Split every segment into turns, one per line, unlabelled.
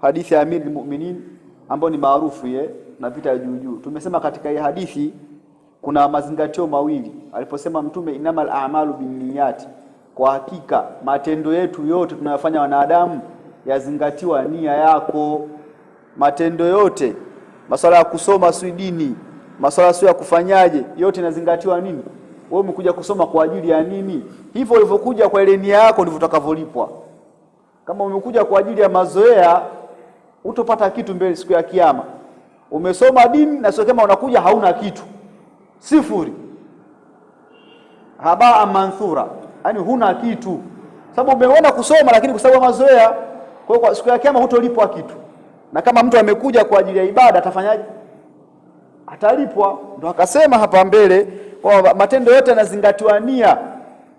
hadithi ya Amirul Mu'minin ambayo ni maarufu na vita juu juu. Tumesema katika hii hadithi kuna mazingatio mawili. Aliposema Mtume inamal a'malu binniyati, kwa hakika matendo yetu yote tunayofanya wanadamu yazingatiwa nia yako. Matendo yote, masuala ya kusoma si dini, masuala sio ya kufanyaje, yote yanazingatiwa nini? Wewe umekuja kusoma kwa ajili ya nini? Hivyo ulivyokuja kwa ile nia yako ndivyo utakavyolipwa. Kama umekuja kwa ajili ya mazoea, utopata kitu mbele siku ya kiyama. Umesoma dini na sio kama unakuja hauna kitu. Sifuri. Habaa manthura. Yaani huna kitu. Sababu umeona kusoma lakini kwa sababu mazoea, kwa hiyo siku ya kiyama hutolipwa kitu. Na kama mtu amekuja kwa ajili ya ibada atafanyaje? Atalipwa. Ndio akasema hapa mbele kwa matendo yote yanazingatiwa nia.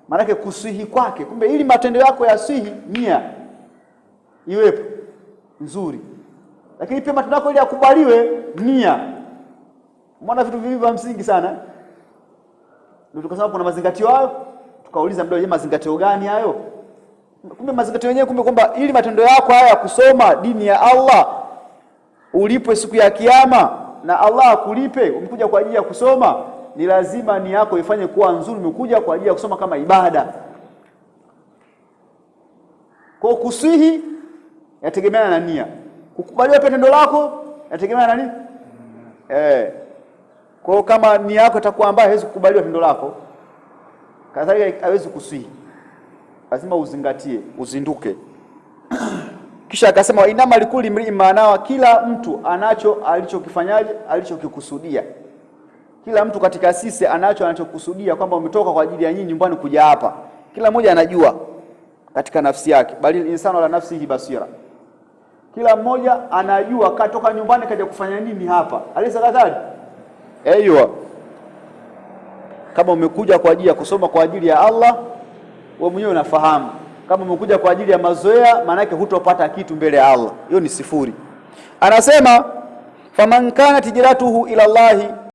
Maana yake kusihi kwake. Kumbe ili matendo yako yasihi, nia iwepo nzuri. Lakini pia matendo yako ili yakubaliwe, nia. Umeona vitu vivi vya msingi sana. Ndio tukasema kuna mazingatio hayo, tukauliza mdogo, mazingatio gani hayo? Kumbe mazingatio yenyewe kwamba ili matendo yako haya kusoma dini ya Allah ulipwe siku ya kiyama na Allah akulipe, umekuja kwa ajili ya kusoma, ni lazima nia yako ifanye kuwa nzuri. Umekuja kwa ajili ya kusoma kama ibada. Kwa kusihi yategemeana na nia. Kukubaliwa tendo lako yategemeana na nini? Kwa kama nia yako itakuwa mbaya, haiwezi kukubaliwa tendo lako. Kadhalika haiwezi kusihi. Lazima uzingatie, uzinduke. Kisha akasema inama likuli mri maana, kila mtu anacho alichokifanyaje, alichokikusudia. Kila mtu katika sisi anacho anachokusudia, kwamba umetoka kwa ajili ya nyinyi nyumbani kuja hapa. Kila mmoja anajua katika nafsi yake, bali insanu ala nafsihi basira. Kila mmoja anajua katoka nyumbani kaja kufanya nini hapa. Alisa kadhali? Aiyo. Kama umekuja kwa ajili ya kusoma kwa ajili ya Allah, wewe mwenyewe unafahamu. Kama umekuja kwa ajili ya mazoea, maana yake hutopata kitu mbele ya Allah. Hiyo ni sifuri. Anasema faman kana tijratuhu ila Allah